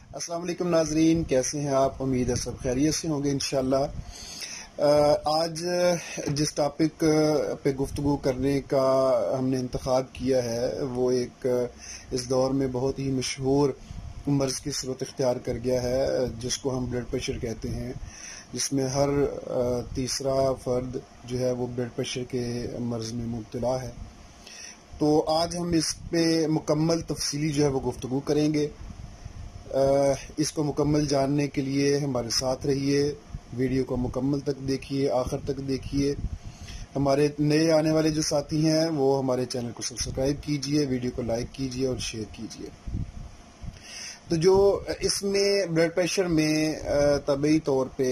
السلام علیکم ناظرین، کیسے ہیں آپ؟ امید ہے سب خیریت سے ہوں گے انشاءاللہ۔ آج جس ٹاپک پہ گفتگو کرنے کا ہم نے انتخاب کیا ہے وہ ایک اس دور میں بہت ہی مشہور مرض کی صورت اختیار کر گیا ہے، جس کو ہم بلڈ پریشر کہتے ہیں، جس میں ہر تیسرا فرد جو ہے وہ بلڈ پریشر کے مرض میں مبتلا ہے۔ تو آج ہم اس پہ مکمل تفصیلی جو ہے وہ گفتگو کریں گے۔ اس کو مکمل جاننے کے لیے ہمارے ساتھ رہیے، ویڈیو کو مکمل تک دیکھیے، آخر تک دیکھیے۔ ہمارے نئے آنے والے جو ساتھی ہیں وہ ہمارے چینل کو سبسکرائب کیجئے، ویڈیو کو لائک کیجئے اور شیئر کیجئے۔ تو جو اس میں بلڈ پریشر میں طبعی طور پہ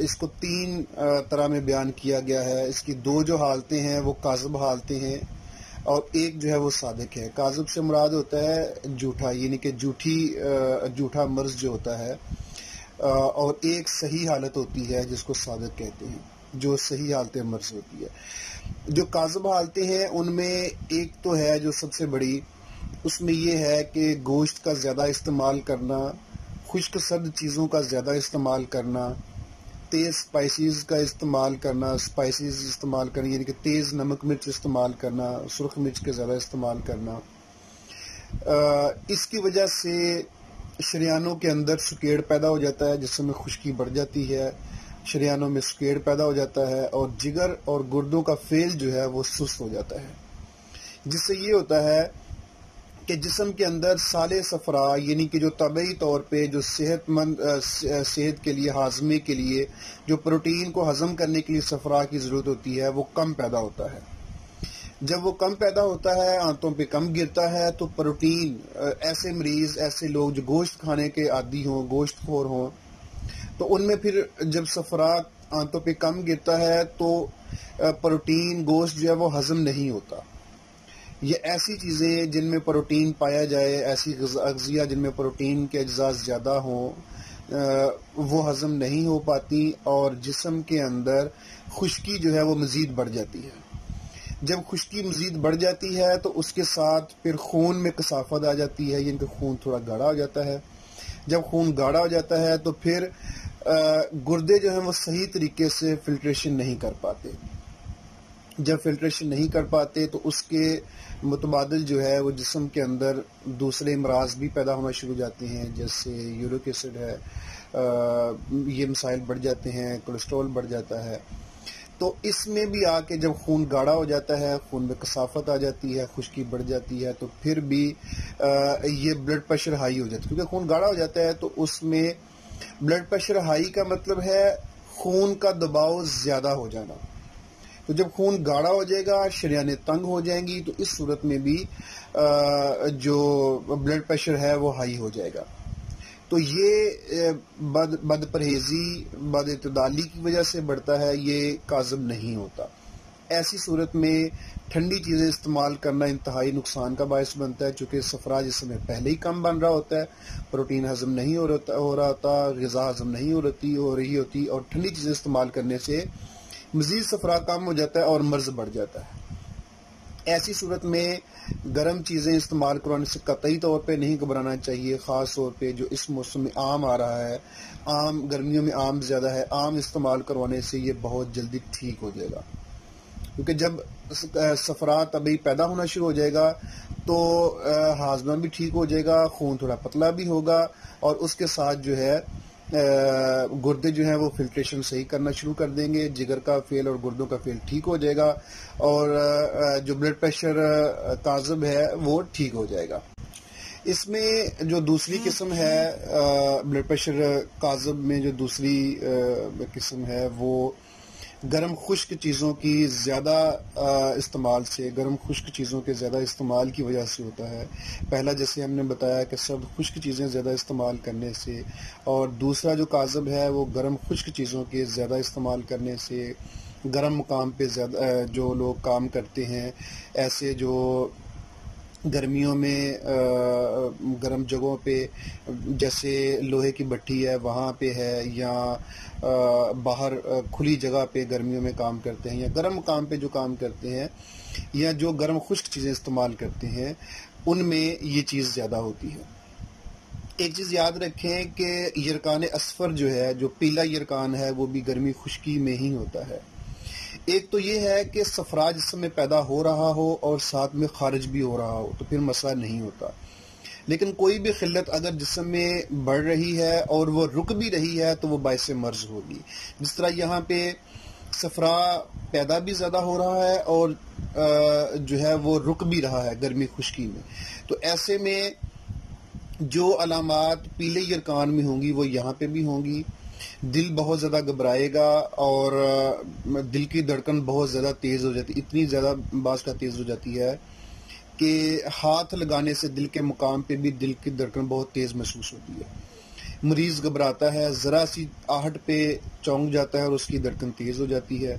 اس کو تین طرح میں بیان کیا گیا ہے۔ اس کی دو جو حالتیں ہیں وہ کاذب حالتیں ہیں اور ایک جو ہے وہ صادق ہے۔ کاذب سے مراد ہوتا ہے جھوٹا، یعنی کہ جھوٹا مرض جو ہوتا ہے، اور ایک صحیح حالت ہوتی ہے جس کو صادق کہتے ہیں، جو صحیح حالت مرض ہوتی ہے۔ جو کاذب حالتیں ہیں ان میں ایک تو ہے جو سب سے بڑی، اس میں یہ ہے کہ گوشت کا زیادہ استعمال کرنا، خشک سرد چیزوں کا زیادہ استعمال کرنا، تیز اسپائسیز کا استعمال کرنا، یعنی کہ تیز نمک مرچ استعمال کرنا، سرخ مرچ کے زیادہ استعمال کرنا۔ اس کی وجہ سے شریانوں کے اندر سکیڑ پیدا ہو جاتا ہے، جسم میں خشکی بڑھ جاتی ہے، شریانوں میں سکیڑ پیدا ہو جاتا ہے اور جگر اور گردوں کا فعل جو ہے وہ سست ہو جاتا ہے، جس سے یہ ہوتا ہے کہ جسم کے اندر سالے صفرا، یعنی کہ جو طبعی طور پہ جو صحت کے لیے، ہاضمے کے لیے، جو پروٹین کو ہضم کرنے کے لیے صفرا کی ضرورت ہوتی ہے، وہ کم پیدا ہوتا ہے۔ جب وہ کم پیدا ہوتا ہے، آنتوں پہ کم گرتا ہے، تو پروٹین، ایسے مریض، ایسے لوگ جو گوشت کھانے کے عادی ہوں، گوشت خور ہوں، تو ان میں پھر جب صفرا آنتوں پہ کم گرتا ہے تو پروٹین، گوشت جو ہے وہ ہضم نہیں ہوتا۔ یہ ایسی چیزیں جن میں پروٹین پایا جائے، ایسی اغذیہ جن میں پروٹین کے اجزاء زیادہ ہوں، وہ ہضم نہیں ہو پاتی اور جسم کے اندر خشکی جو ہے وہ مزید بڑھ جاتی ہے۔ جب خشکی مزید بڑھ جاتی ہے تو اس کے ساتھ پھر خون میں کثافت آ جاتی ہے، یعنی کہ خون تھوڑا گاڑھا ہو جاتا ہے۔ جب خون گاڑھا ہو جاتا ہے تو پھر گردے جو ہیں وہ صحیح طریقے سے فلٹریشن نہیں کر پاتے۔ جب فلٹریشن نہیں کر پاتے تو اس کے متبادل جو ہے وہ جسم کے اندر دوسرے امراض بھی پیدا ہونا شروع ہو جاتے ہیں، جیسے یورک ایسڈ ہے، یہ مسائل بڑھ جاتے ہیں، کولیسٹرول بڑھ جاتا ہے۔ تو اس میں بھی آ کے جب خون گاڑھا ہو جاتا ہے، خون میں کثافت آ جاتی ہے، خشکی بڑھ جاتی ہے، تو پھر بھی یہ بلڈ پریشر ہائی ہو جاتا ہے، کیونکہ خون گاڑھا ہو جاتا ہے تو اس میں بلڈ پریشر ہائی کا مطلب ہے خون کا دباؤ زیادہ ہو جانا۔ تو جب خون گاڑھا ہو جائے گا، شریانیں تنگ ہو جائیں گی، تو اس صورت میں بھی جو بلڈ پریشر ہے وہ ہائی ہو جائے گا۔ تو یہ بد پرہیزی، بد اعتدالی کی وجہ سے بڑھتا ہے، یہ کاذب نہیں ہوتا۔ ایسی صورت میں ٹھنڈی چیزیں استعمال کرنا انتہائی نقصان کا باعث بنتا ہے، چونکہ صفرا جسم میں پہلے ہی کم بن رہا ہوتا ہے، پروٹین ہضم نہیں ہو رہا ہوتا، غذا ہضم نہیں ہو رہی ہوتی، اور ٹھنڈی چیزیں استعمال کرنے سے مزید صفرا کم ہو جاتا ہے اور مرض بڑھ جاتا ہے۔ ایسی صورت میں گرم چیزیں استعمال کروانے سے قطعی طور پہ نہیں گھبرانا چاہیے، خاص طور پہ جو اس موسم میں آم آ رہا ہے، گرمیوں میں آم زیادہ ہے، آم استعمال کروانے سے یہ بہت جلدی ٹھیک ہو جائے گا، کیونکہ جب صفرا طبعی پیدا ہونا شروع ہو جائے گا تو ہاضمہ بھی ٹھیک ہو جائے گا، خون تھوڑا پتلا بھی ہوگا، اور اس کے ساتھ جو ہے گردے جو ہیں وہ فلٹریشن صحیح کرنا شروع کر دیں گے، جگر کا فعل اور گردوں کا فعل ٹھیک ہو جائے گا، اور جو بلڈ پریشر کاذب ہے وہ ٹھیک ہو جائے گا۔ اس میں جو دوسری قسم ہے بلڈ پریشر کاذب میں، جو دوسری قسم ہے وہ گرم خشک چیزوں کی زیادہ استعمال سے، گرم خشک چیزوں کے زیادہ استعمال کی وجہ سے ہوتا ہے۔ پہلا جیسے ہم نے بتایا کہ سرد خشک چیزیں زیادہ استعمال کرنے سے، اور دوسرا جو کاذب ہے وہ گرم خشک چیزوں کے زیادہ استعمال کرنے سے، گرم مقام پہ زیادہ جو لوگ کام کرتے ہیں، ایسے جو گرمیوں میں گرم جگہوں پہ جیسے لوہے کی بھٹی ہے وہاں پہ ہے، یا باہر کھلی جگہ پہ گرمیوں میں کام کرتے ہیں، یا گرم مقام پہ جو کام کرتے ہیں، یا جو گرم خشک چیزیں استعمال کرتے ہیں، ان میں یہ چیز زیادہ ہوتی ہے۔ ایک چیز یاد رکھیں کہ یرکان اسفر جو ہے، جو پیلا یرکان ہے، وہ بھی گرمی خشکی میں ہی ہوتا ہے۔ ایک تو یہ ہے کہ صفرا جسم میں پیدا ہو رہا ہو اور ساتھ میں خارج بھی ہو رہا ہو تو پھر مسئلہ نہیں ہوتا، لیکن کوئی بھی خلت اگر جسم میں بڑھ رہی ہے اور وہ رک بھی رہی ہے تو وہ باعث مرض ہوگی۔ جس طرح یہاں پہ صفرا پیدا بھی زیادہ ہو رہا ہے اور جو ہے وہ رک بھی رہا ہے گرمی خشکی میں، تو ایسے میں جو علامات پیلے یرکان میں ہوں گی وہ یہاں پہ بھی ہوں گی۔ دل بہت زیادہ گھبرائے گا اور دل کی دھڑکن بہت زیادہ تیز ہو جاتی، اتنی زیادہ بعض کا تیز ہو جاتی ہے کہ ہاتھ لگانے سے دل کے مقام پہ بھی دل کی دھڑکن بہت تیز محسوس ہوتی ہے۔ مریض گھبراتا ہے، ذرا سی آہٹ پہ چونک جاتا ہے اور اس کی دھڑکن تیز ہو جاتی ہے۔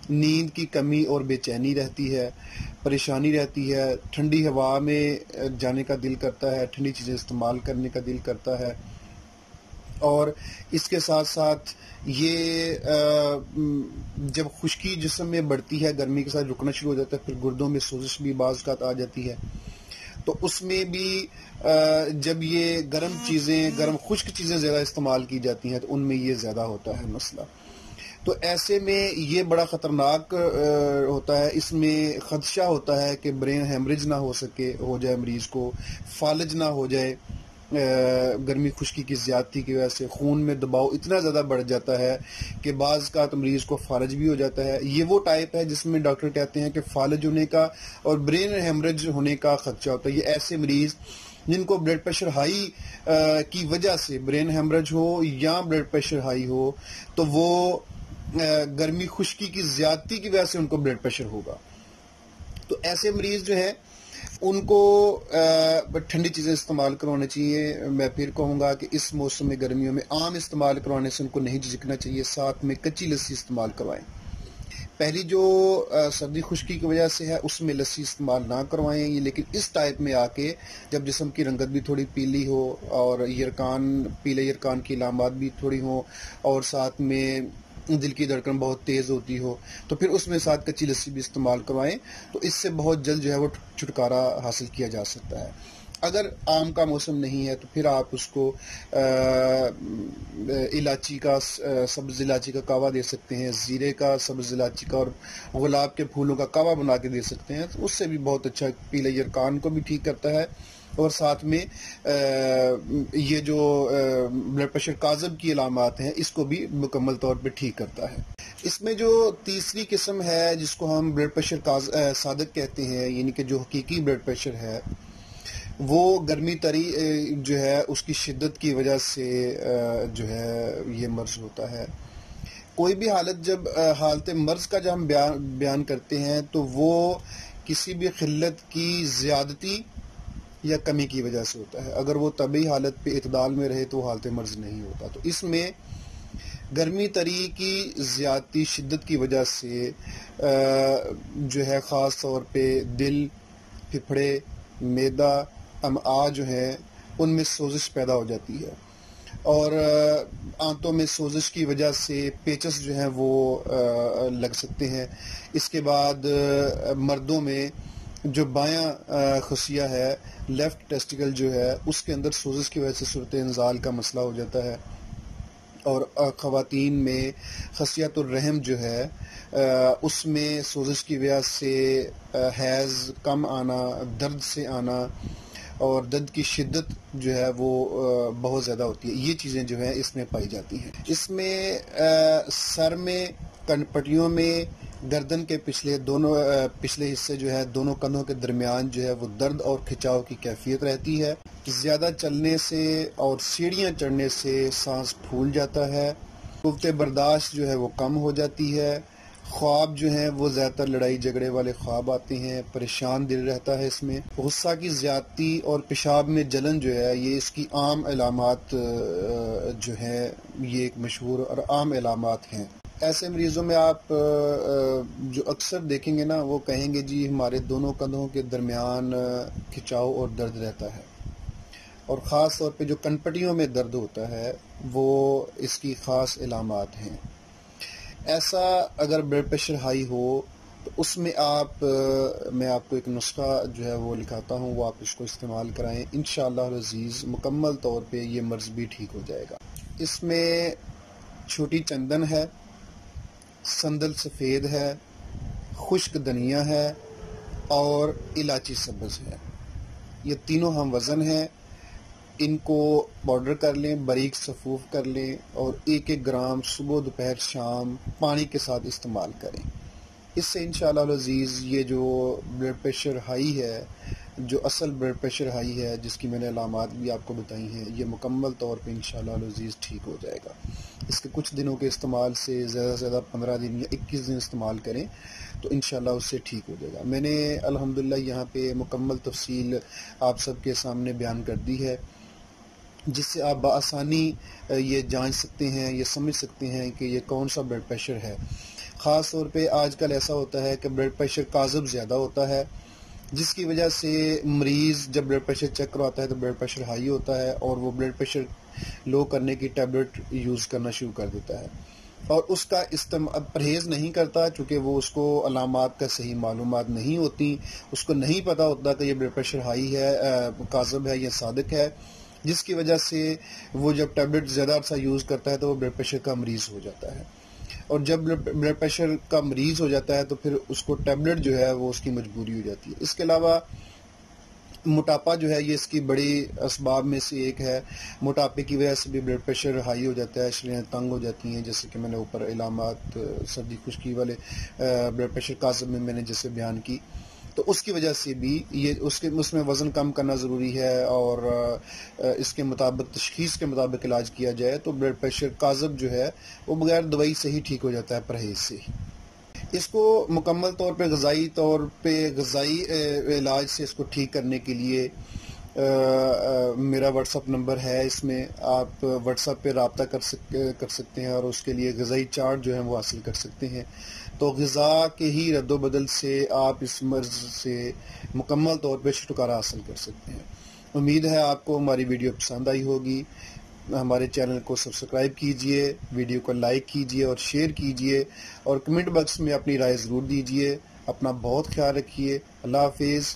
نیند کی کمی اور بے چینی رہتی ہے، پریشانی رہتی ہے، ٹھنڈی ہوا میں جانے کا دل کرتا ہے، ٹھنڈی چیزیں استعمال کرنے کا دل کرتا ہے، اور اس کے ساتھ ساتھ یہ جب خشکی جسم میں بڑھتی ہے، گرمی کے ساتھ رکنا شروع ہو جاتا ہے، پھر گردوں میں سوزش بھی بعض اوقات آ جاتی ہے، تو اس میں بھی جب یہ گرم خشک چیزیں زیادہ استعمال کی جاتی ہیں تو ان میں یہ زیادہ ہوتا ہے مسئلہ۔ تو ایسے میں یہ بڑا خطرناک ہوتا ہے، اس میں خدشہ ہوتا ہے کہ برین ہیمریج نہ ہو جائے مریض کو، فالج نہ ہو جائے، گرمی خشکی کی زیادتی کی وجہ سے خون میں دباؤ اتنا زیادہ بڑھ جاتا ہے کہ بعض کا تو مریض کو فالج بھی ہو جاتا ہے۔ یہ وہ ٹائپ ہے جس میں ڈاکٹر کہتے ہیں کہ فالج ہونے کا اور برین ہیمریج ہونے کا خدشہ ہوتا ہے۔ یہ ایسے مریض جن کو بلڈ پریشر ہائی کی وجہ سے برین ہیمریج ہو یا بلڈ پریشر ہائی ہو تو وہ گرمی خشکی کی زیادتی کی وجہ سے ان کو بلڈ پریشر ہوگا۔ تو ایسے مریض جو ہیں ان کو ٹھنڈی چیزیں استعمال کروانا چاہیے۔ میں پھر کہوں گا کہ اس موسم میں گرمیوں میں آم استعمال کروانے سے ان کو نہیں جھجکنا چاہیے، ساتھ میں کچی لسی استعمال کروائیں۔ پہلی جو سردی خشکی کی وجہ سے ہے اس میں لسی استعمال نہ کروائیں، لیکن اس ٹائپ میں آ کے جب جسم کی رنگت بھی تھوڑی پیلی ہو اور پیلے یرکان کی علامات بھی تھوڑی ہوں اور ساتھ میں دل کی دھڑکن بہت تیز ہوتی ہو تو پھر اس میں ساتھ کچی لسی بھی استعمال کروائیں، تو اس سے بہت جلد جو ہے وہ چھٹکارا حاصل کیا جا سکتا ہے۔ اگر آم کا موسم نہیں ہے تو پھر آپ اس کو سبز الائچی کا کہوہ دے سکتے ہیں، زیرے کا، سبز الائچی کا اور گلاب کے پھولوں کا کہوہ بنا کے دے سکتے ہیں، تو اس سے بھی بہت اچھا پیلے یرکان کو بھی ٹھیک کرتا ہے اور ساتھ میں یہ جو بلڈ پریشر کاذب کی علامات ہیں اس کو بھی مکمل طور پہ ٹھیک کرتا ہے۔ اس میں جو تیسری قسم ہے جس کو ہم بلڈ پریشر صادق کہتے ہیں، یعنی کہ جو حقیقی بلڈ پریشر ہے، وہ گرمی تری جو ہے اس کی شدت کی وجہ سے جو ہے یہ مرض ہوتا ہے۔ کوئی بھی حالت جب حالت مرض کا جب ہم بیان کرتے ہیں تو وہ کسی بھی خلت کی زیادتی یا کمی کی وجہ سے ہوتا ہے۔ اگر وہ طبعی حالت پہ اعتدال میں رہے تو حالت مرض نہیں ہوتا۔ تو اس میں گرمی تری کی زیادتی شدت کی وجہ سے جو ہے خاص طور پہ دل، پھپھڑے، معدہ، امعاء جو ہیں ان میں سوزش پیدا ہو جاتی ہے اور آنتوں میں سوزش کی وجہ سے پیچس جو ہیں وہ لگ سکتے ہیں۔ اس کے بعد مردوں میں جو بایاں خصیہ ہے، لیفٹ ٹیسٹیکل جو ہے، اس کے اندر سوزش کی وجہ سے صورت انزال کا مسئلہ ہو جاتا ہے، اور خواتین میں خصیۃ الرحم جو ہے اس میں سوزش کی وجہ سے حیض کم آنا، درد سے آنا اور درد کی شدت جو ہے وہ بہت زیادہ ہوتی ہے۔ یہ چیزیں جو ہیں اس میں پائی جاتی ہیں۔ اس میں سر میں، پٹیوں میں، گردن کے پچھلے حصے جو ہے دونوں کندھوں کے درمیان جو ہے وہ درد اور کھچاؤ کی کیفیت رہتی ہے۔ زیادہ چلنے سے اور سیڑھیاں چڑھنے سے سانس پھول جاتا ہے، قوت برداشت جو ہے وہ کم ہو جاتی ہے، خواب جو ہیں وہ زیادہ تر لڑائی جھگڑے والے خواب آتے ہیں، پریشان دل رہتا ہے۔ اس میں غصہ کی زیادتی اور پیشاب میں جلن جو ہے یہ اس کی عام علامات جو ہیں، یہ ایک مشہور اور عام علامات ہیں۔ ایسے مریضوں میں آپ جو اکثر دیکھیں گے نا وہ کہیں گے جی ہمارے دونوں کندھوں کے درمیان کھچاؤ اور درد رہتا ہے، اور خاص طور پہ جو کنپٹیوں میں درد ہوتا ہے وہ اس کی خاص علامات ہیں۔ ایسا اگر بلڈ پریشر ہائی ہو تو اس میں میں آپ کو ایک نسخہ جو ہے وہ لکھاتا ہوں، وہ آپ اس کو استعمال کرائیں، انشاءاللہ العزیز مکمل طور پہ یہ مرض بھی ٹھیک ہو جائے گا۔ اس میں چھوٹی چندن ہے، سندل سفید ہے، خشک دھنیا ہے اور الائچی سبز ہے، یہ تینوں ہم وزن ہیں۔ ان کو پاؤڈر کر لیں، باریک صفوف کر لیں اور 1-1 گرام صبح دوپہر شام پانی کے ساتھ استعمال کریں۔ اس سے انشاءاللہ العزیز یہ جو بلڈ پریشر ہائی ہے، جو اصل بلڈ پریشر ہائی ہے، جس کی میں نے علامات بھی آپ کو بتائی ہیں، یہ مکمل طور پہ انشاءاللہ العزیز ٹھیک ہو جائے گا۔ اس کے کچھ دنوں کے استعمال سے زیادہ سے زیادہ 15 دن یا 21 دن استعمال کریں تو انشاءاللہ اس سے ٹھیک ہو جائے گا۔ میں نے الحمدللہ یہاں پہ مکمل تفصیل آپ سب کے سامنے بیان کر دی ہے، جس سے آپ بآسانی یہ جانچ سکتے ہیں، یہ سمجھ سکتے ہیں کہ یہ کون سا بلڈ پریشر ہے۔ خاص طور پہ آج کل ایسا ہوتا ہے کہ بلڈ پریشر کاذب زیادہ ہوتا ہے، جس کی وجہ سے مریض جب بلڈ پریشر چیک کرواتا ہے تو بلڈ پریشر ہائی ہوتا ہے اور وہ بلڈ پریشر لو کرنے کی ٹیبلٹ یوز کرنا شروع کر دیتا ہے اور اس کا پرہیز نہیں کرتا، چونکہ وہ اس کو علامات کا صحیح معلومات نہیں ہوتی، اس کو نہیں پتہ ہوتا کہ یہ بلڈ پریشر ہائی ہے، کاذب ہے یا صادق ہے، جس کی وجہ سے وہ جب ٹیبلٹ زیادہ عرصہ یوز کرتا ہے تو وہ بلڈ پریشر کا مریض ہو جاتا ہے، اور جب بلڈ پریشر کا مریض ہو جاتا ہے تو پھر اس کو ٹیبلٹ جو ہے وہ اس کی مجبوری ہو جاتی ہے۔ اس کے علاوہ موٹاپا جو ہے یہ اس کی بڑی اسباب میں سے ایک ہے، موٹاپے کی وجہ سے بھی بلڈ پریشر ہائی ہو جاتا ہے، شریانیں تنگ ہو جاتی ہیں، جیسے کہ میں نے اوپر علامات سردی خشکی والے بلڈ پریشر کاذب میں نے جیسے بیان کی، تو اس کی وجہ سے بھی یہ اس میں وزن کم کرنا ضروری ہے، اور اس کے مطابق تشخیص کے مطابق علاج کیا جائے تو بلڈ پریشر کاذب جو ہے وہ بغیر دوائی سے ہی ٹھیک ہو جاتا ہے، پرہیز سے ہی۔ اس کو مکمل طور پہ غذائی علاج سے اس کو ٹھیک کرنے کے لیے میرا واٹس اپ نمبر ہے، اس میں آپ واٹس اپ پہ رابطہ کر سکتے ہیں اور اس کے لیے غذائی چارٹ جو ہے وہ حاصل کر سکتے ہیں، تو غذا کے ہی رد و بدل سے آپ اس مرض سے مکمل طور پہ چھٹکارا حاصل کر سکتے ہیں۔ امید ہے آپ کو ہماری ویڈیو پسند آئی ہوگی، ہمارے چینل کو سبسکرائب کیجئے، ویڈیو کو لائک کیجئے اور شیئر کیجئے، اور کمنٹ باکس میں اپنی رائے ضرور دیجئے۔ اپنا بہت خیال رکھیے، اللہ حافظ۔